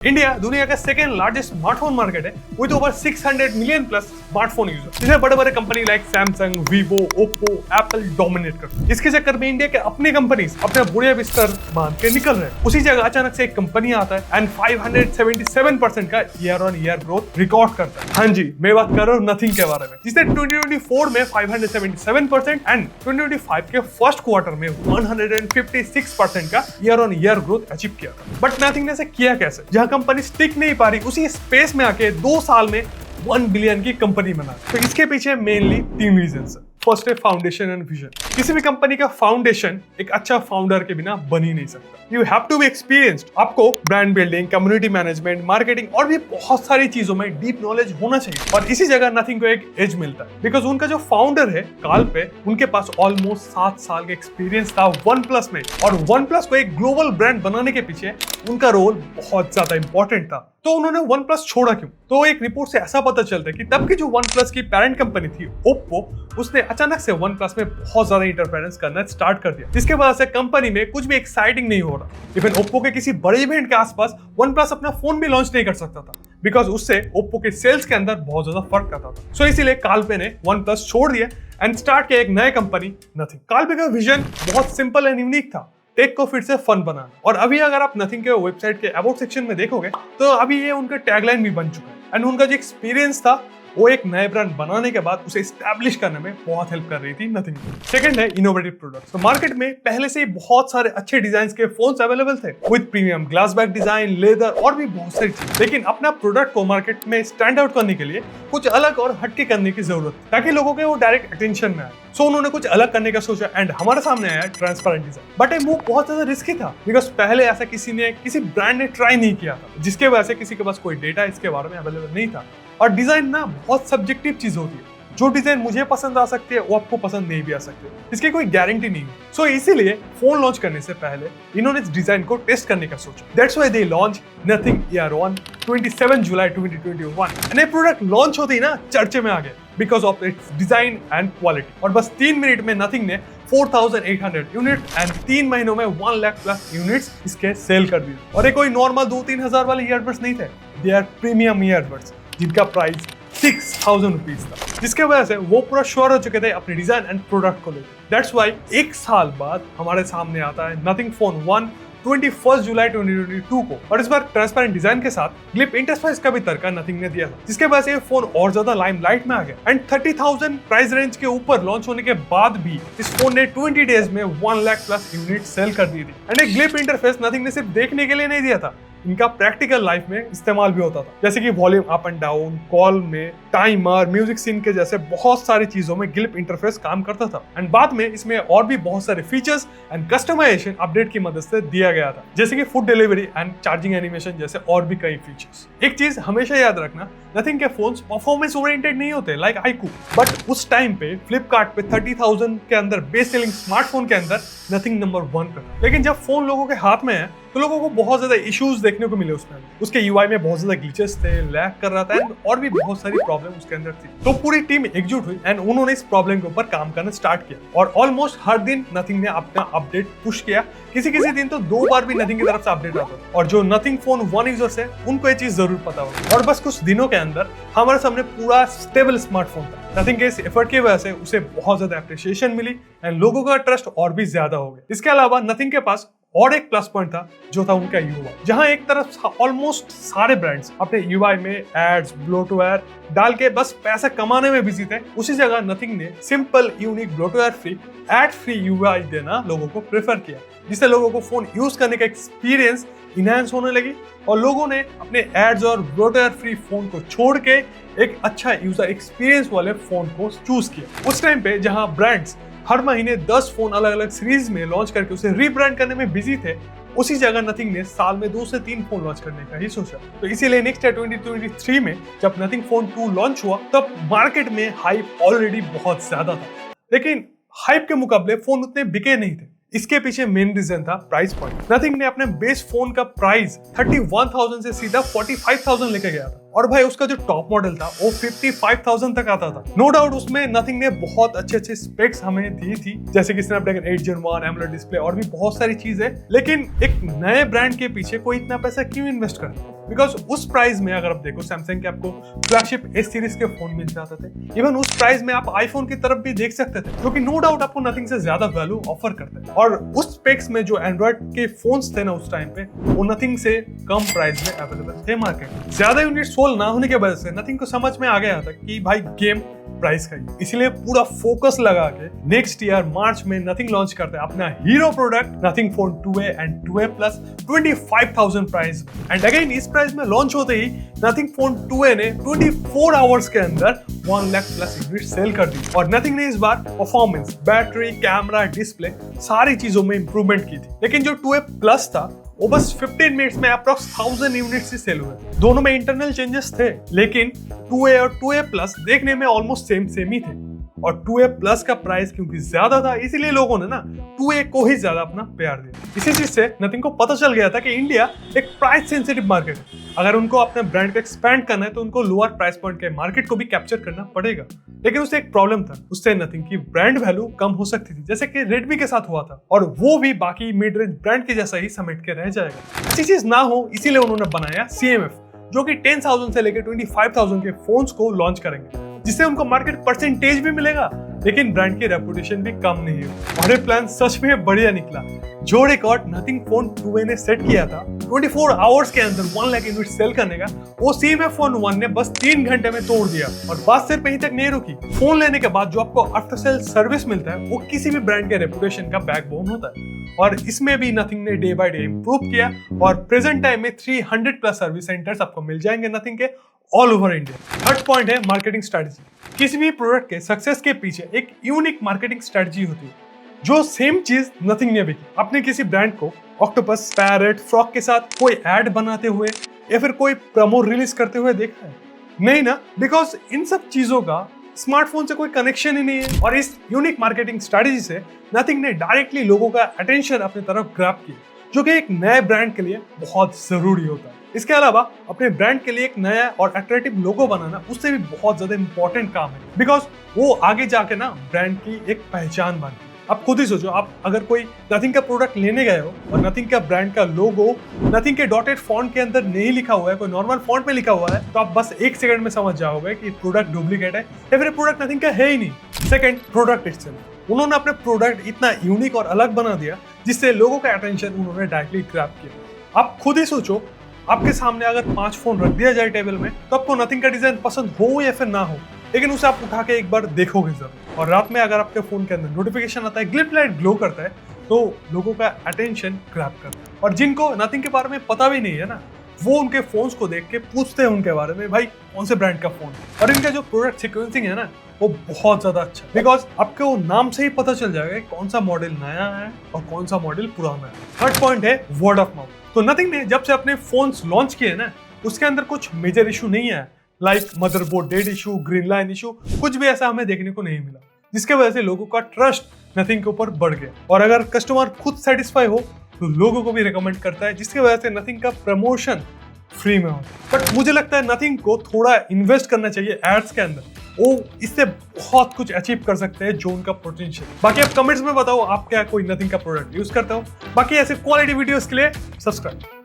India दुनिया का second largest smartphone market है with over 600 million plus smartphone user, जिसमें बड़े बड़े company like Samsung, Vivo, Oppo, Apple dominate करते हैं। इसके चक्कर में इंडिया के अपने कंपनीज अपने बुढ़िया बिस्तर बांध के निकल रहे हैं। उसी जगह अचानक से एक कंपनी आता है एंड 577% का year on year growth record करता है। हाँ जी, मैं बात कर रहा हूँ नथिंग के बारे में, जिसने 2024 में 577% एंड 2025 के फर्स्ट क्वार्टर में 156% का year on year growth achieve किया था। बट नथिंग ने से किया कैसे? जहां कंपनी स्टिक नहीं पा रही, उसी स्पेस में आके 2 साल में 1 बिलियन की कंपनी बना। तो इसके पीछे मेनली 3 रीजंस है। फर्स्ट है फाउंडेशन एंड विजन। किसी भी कंपनी का फाउंडेशन एक अच्छा फाउंडर के बिना बन ही नहीं सकता। You have to be experienced. आपको brand building, community management, marketing और भी बहुत सारी चीजों में डीप नॉलेज होना चाहिए। और इसी जगह नथिंग को एक एज मिलता है बिकॉज उनका जो फाउंडर है काल पे, उनके पास ऑलमोस्ट 7 साल का एक्सपीरियंस था OnePlus में, और OnePlus को एक ग्लोबल ब्रांड बनाने के पीछे उनका रोल बहुत ज्यादा इंपॉर्टेंट था। तो उन्होंने OnePlus छोड़ा क्यों? तो एक रिपोर्ट से ऐसा पता चलता है कि तब की जो OnePlus की पेरेंट कंपनी थी ओप्पो, उसने अचानक से OnePlus में बहुत ज्यादा इंटरफेरेंस करना स्टार्ट कर दिया, जिसके वजह से कंपनी में कुछ भी एक्साइटिंग नहीं हो रहा। इवन ओप्पो के किसी बड़े इवेंट के आसपास OnePlus अपना फोन भी लॉन्च नहीं कर सकता था बिकॉज उससे ओप्पो के सेल्स के अंदर बहुत ज्यादा फर्क आता था। सो इसीलिए कालपे ने OnePlus छोड़ दिया एंड स्टार्ट किया एक नया कंपनी नथिंग। कालपे का विजन बहुत सिंपल एंड यूनिक था, टेक को फिर से फन बनाना। और अभी अगर आप नथिंग के वेबसाइट के अबाउट सेक्शन में देखोगे तो अभी ये उनका टैगलाइन भी बन चुका है एंड उनका जो एक्सपीरियंस था वो एक नए ब्रांड बनाने के बाद उसे एस्टैब्लिश करने में बहुत हेल्प कर रही थी नथिंग। सेकंड है इनोवेटिव प्रोडक्ट्स। तो मार्केट में पहले से ही बहुत सारे अच्छे डिजाइन के फोन्स अवेलेबल थे with premium glass back design, leather और भी बहुत सारी चीजें। लेकिन अपना प्रोडक्ट को मार्केट में स्टैंड आउट करने के लिए कुछ अलग और हटके करने की जरूरत थी ताकि लोगों के वो डायरेक्ट अटेंशन में आए। सो उन्होंने कुछ अलग करने का सोचा एंड हमारे सामने आया ट्रांसपेरेंट डिजाइन। बट ये मूव बहुत ज्यादा रिस्की था बिकॉज पहले ऐसा किसी ब्रांड ने ट्राई नहीं किया था, जिसके वजह से किसी के पास कोई डेटा इसके बारे में अवेलेबल नहीं था। और डिजाइन ना बहुत सब्जेक्टिव चीज होती है, जो डिजाइन मुझे पसंद आ सकती है वो आपको पसंद नहीं भी आ सकती है, इसकी कोई गारंटी नहीं है। सो इसीलिए फोन लॉन्च करने से पहले इन्होंने इस डिजाइन को टेस्ट करने का सोचा। That's why they launch nothing year on 27 जुलाई 2021। ये प्रोडक्ट लॉन्च होते ही ना चर्चे में आ गए because of its design and quality. और बस 3 मिनट में नथिंग ने 4800 यूनिट एंड 3 महीनों में 1 लाख प्लस यूनिट्स इसके सेल कर दिए। और ये कोई नॉर्मल 2-3 हजार वाले ईयरबड्स नहीं थे, दे आर प्रीमियम ईयरबड्स जिनका प्राइस 6000 रुपीज था, जिसके वजह से वो पूरा श्योर हो चुके थे अपने डिजाइन एंड प्रोडक्ट को लेकर। दैट्स व्हाई 1 साल बाद हमारे सामने आता है नथिंग फोन 1 21 जुलाई 2022 को। और इस बार ट्रांसपेरेंट डिजाइन के साथ ग्लिप इंटरफेस का भी तड़का नथिंग ने दिया था, जिसके वजह से ये फोन और ज्यादा लाइमलाइट में आ गया। एंड 30,000 प्राइस रेंज के ऊपर लॉन्च होने के बाद भी इस फोन ने 20 डेज में 1 लाख प्लस यूनिट सेल कर दी थी। एंड एक ग्लिप इंटरफेस नथिंग ने सिर्फ देखने के लिए नहीं दिया था, इनका प्रैक्टिकल लाइफ में इस्तेमाल भी होता था, जैसे कि volume up and down, call में, टाइमर, म्यूजिक सीन के जैसे बहुत सारी चीजों में ग्लिप इंटरफेस काम करता था। एंड बाद में इसमें और भी बहुत सारे फीचर्स एंड कस्टमाइजेशन अपडेट की मदद से दिया गया था, जैसे कि food delivery and charging animation जैसे और भी कई फीचर्स। एक चीज हमेशा याद रखना, नथिंग के फोन्स परफॉर्मेंस ओरिएंटेड नहीं होते लाइक iQOO, बट उस टाइम पे फ्लिपकार्ट पे 30,000 के अंदर बेस्ट सेलिंग स्मार्टफोन के अंदर नथिंग नंबर 1 पे था। लेकिन जब फोन लोगों के हाथ में है तो लोगों को बहुत ज्यादा इश्यूज देखने को मिले उसमें। उसके UI में बहुत ज्यादा ग्लिचेस थे, लैग कर रहा था एंड और भी बहुत सारी प्रॉब्लम उसके अंदर थी। तो पूरी टीम एकजुट हुई एंड उन्होंने इस प्रॉब्लम के ऊपर काम करना स्टार्ट किया और ऑलमोस्ट हर दिन नथिंग ने अपना अपडेट पुश किया। किसी दिन तो 2 बार भी नथिंग की तरफ से अपडेट आता और जो नथिंग फोन 1 यूजर्स है उनको ये चीज जरूर पता होगी। और बस कुछ दिनों के अंदर हमारे सामने पूरा स्टेबल स्मार्टफोन था। नथिंग के इस एफर्ट की वजह से उसे बहुत ज्यादा अप्रिशिएशन मिली एंड लोगों का ट्रस्ट और भी ज्यादा हो गया। इसके अलावा नथिंग के पास और एक प्लस पॉइंट था जो था उनका UI, जहां एक तरफ ऑलमोस्ट सारे ब्रांड्स अपने UI में एड्स, ब्लोटवेयर डाल के बस पैसा कमाने में बिजी थे, उसी जगह नथिंग ने simple, unique, bloatware free, ad free UI देना लोगों को प्रेफर किया, जिससे लोगों को फोन यूज करने का एक्सपीरियंस इनहैंस होने लगी और लोगों ने अपने एड्स और ब्लोटवेयर फ्री फोन को छोड़ के एक अच्छा यूजर एक्सपीरियंस वाले फोन को चूज किया। उस टाइम पे जहां ब्रांड्स हर महीने 10 फोन अलग अलग सीरीज में लॉन्च करके उसे रीब्रांड करने में बिजी थे, उसी जगह नथिंग ने साल में 2 से 3 फोन लॉन्च करने का ही सोचा। तो इसीलिए नेक्स्ट ईयर 2023 में जब नथिंग फोन 2 लॉन्च हुआ तब मार्केट में हाइप ऑलरेडी बहुत ज्यादा था, लेकिन हाइप के मुकाबले फोन उतने बिके नहीं थे। इसके पीछे मेन रीजन था प्राइस पॉइंट। नथिंग ने अपने बेस फोन का प्राइस 31,000 से सीधा 45,000 लेके गया था, और भाई उसका जो टॉप मॉडल था वो 55,000 तक आता था। नो डाउट उसमें नथिंग ने बहुत अच्छे स्पेक्स हमें दी थी, जैसे कि स्नैपड्रैगन 8 Gen 1, एमोलेड डिस्प्ले और भी बहुत सारी चीजें। लेकिन एक नए ब्रांड के पीछे कोई इतना पैसा क्यों इन्वेस्ट करता है? बिकॉज उस प्राइस में अगर आप देखो सैमसंग के आपको फ्लैगशिप S सीरीज के फोन मिल जाते थे, इवन उस प्राइस में आप आईफोन की तरफ भी देख सकते थे, जो कि नो डाउट आपको नथिंग से ज्यादा वैल्यू ऑफर करते हैं। और उस स्पेक्स में जो एंड्रॉइड के फोन्स थे ना उस टाइम पे, वो नथिंग से कम प्राइस में अवेलेबल थे मार्केट में। ज्यादा यूनिट सोल्ड ना होने की वजह से नथिंग को समझ में आ गया था कि भाई गेम प्राइस का ही, इसीलिए पूरा फोकस लगा के नेक्स्ट ईयर मार्च में नथिंग लॉन्च करते हैं अपना hero product nothing phone 2A and 2A plus 25,000 price. And again इस प्राइस में लॉन्च होते ही नथिंग फोन 2A ने 24 आवर्स के अंदर 1 लाख प्लस यूनिट सेल कर दी। और नथिंग ने इस बार परफॉर्मेंस, बैटरी, कैमरा, डिस्प्ले सारी चीजों में इंप्रूवमेंट की थी। लेकिन जो 2A प्लस था वो बस 15 मिनट्स में अप्रॉक्स 1000 यूनिट्स ही सेल हुए। दोनों में इंटरनल चेंजेस थे, लेकिन 2A और 2A प्लस देखने में ऑलमोस्ट सेम ही थे। और 2A प्लस का प्राइस क्योंकि ज्यादा था, इसीलिए लोगों ने ना 2A को ही ज्यादा अपना प्यार दिया। इसी चीज से नथिंग को पता चल गया था कि इंडिया एक प्राइस सेंसिटिव मार्केट है। अगर उनको अपने ब्रांड को एक्सपैंड करना है तो उनको लोअर प्राइस पॉइंट के मार्केट को भी कैप्चर करना पड़ेगा। लेकिन उससे एक प्रॉब्लम था, उससे नथिंग की ब्रांड वैल्यू कम हो सकती थी, जैसे कि रेडमी के साथ हुआ था, और वो भी बाकी मिड रेंज ब्रांड के जैसा ही समेट के रह जाएगा। अच्छी चीज ना हो इसीलिए उन्होंने बनाया CMF, जो कि 10,000 से लेकर 25,000 के फोन्स को लॉन्च करेंगे, जिससे उनको मार्केट परसेंटेज भी मिलेगा, लेकिन ब्रांड की रेपुटेशन भी कम नहीं हो। और ये प्लान सच में बढ़िया निकला। जो रिकॉर्ड नथिंग फोन 2A ने सेट किया था 24 आवर्स के अंदर 1 लाख यूनिट सेल करने का, वो CMF फोन 1 ने बस 3 घंटे में तोड़ दिया। और बात सिर्फ यहीं तक नहीं रुकी, फोन लेने के बाद जो आपको आफ्टर सेल सर्विस मिलता है वो किसी भी ब्रांड के रेपुटेशन का बैकबोन होता है। और इसमें भी नथिंग ने डे बाय डे इंप्रूव किया, और प्रेजेंट टाइम में 300 प्लस सर्विस सेंटर्स आपको मिल जाएंगे नथिंग के all over India. Third point है मार्केटिंग स्ट्रेटजी। किसी भी प्रोडक्ट के सक्सेस के पीछे एक यूनिक मार्केटिंग स्ट्रेटजी होती है, जो सेम चीज नथिंग ने भी की। अपने किसी ब्रांड को ऑक्टोपस, पैरेट, फ्रॉक के साथ कोई एड बनाते हुए या फिर कोई प्रोमो रिलीज करते हुए देखा है? नहीं ना, बिकॉज इन सब चीजों का स्मार्टफोन से कोई कनेक्शन ही नहीं है। और इस यूनिक मार्केटिंग स्ट्रेटजी से नथिंग ने डायरेक्टली लोगों का अटेंशन अपनी तरफ ग्रैब किया, जो कि एक नए ब्रांड के लिए बहुत जरूरी होता है। इसके अलावा अपने ब्रांड के लिए एक नया और अट्रैक्टिव लोगो बनाना उससे भी बहुत ज्यादा इंपॉर्टेंट काम है, बिकॉज वो आगे जाके ना ब्रांड की एक पहचान बनती है। आप खुद ही सोचो, आप अगर कोई नथिंग का प्रोडक्ट लेने गए हो और नथिंग का ब्रांड का लोगो नथिंग के डॉटेड फॉन्ट के अंदर नहीं लिखा हुआ है, कोई नॉर्मल फॉन्ट में लिखा हुआ है, तो आप बस 1 सेकंड में समझ जाओगे कि प्रोडक्ट डुप्लीकेट है या फिर प्रोडक्ट नथिंग का है ही नहीं। Second, product itself. उन्होंने अपने प्रोडक्ट इतना यूनिक और अलग बना दिया जिससे लोगों का अटेंशन उन्होंने डायरेक्टली ग्रैब किया। आप खुद ही सोचो, आपके सामने अगर 5 फोन रख दिया जाए टेबल में, तो आपको नथिंग का डिजाइन पसंद हो या फिर ना हो, लेकिन उसे आप उठा के एक बार देखोगे जरूर। और रात में अगर आपके फोन के अंदर नोटिफिकेशन आता है, ग्लिप लाइट ग्लो करता है, तो लोगों का अटेंशन ग्रैब करता है। और जिनको नथिंग के बारे में पता भी नहीं है ना, वो उनके फोन्स को देख के पूछते हैं उनके बारे में, भाई कौन से ब्रांड का फोन है। और इनका जो प्रोडक्ट सीक्वेंसिंग है ना, वो बहुत ज्यादा अच्छा है, बिकॉज आपको नाम से ही पता चल जाएगा कौन सा मॉडल नया है और कौन सा मॉडल पुराना है। थर्ड पॉइंट है वर्ड ऑफ माउथ। तो नथिंग ने जब से अपने फोन्स लॉन्च किए ना, उसके अंदर कुछ मेजर इशू नहीं है, like motherboard dead issue, green line issue, कुछ भी ऐसा हमें देखने को नहीं मिला, जिसके वजह से लोगों का ट्रस्ट नथिंग के ऊपर बढ़ गया। और अगर कस्टमर खुद सेटिस्फाई हो तो लोगों को भी रिकमेंड करता है, जिसकी वजह से नथिंग का प्रमोशन फ्री में हो। बट मुझे लगता है नथिंग को थोड़ा इन्वेस्ट करना चाहिए एड्स के अंदर, वो इससे बहुत कुछ अचीव कर सकते हैं जो उनका पोटेंशियल। बाकी आप कमेंट्स में बताओ, आप क्या कोई नथिंग का प्रोडक्ट यूज करते हो। बाकी ऐसे क्वालिटी वीडियोस के लिए सब्सक्राइब।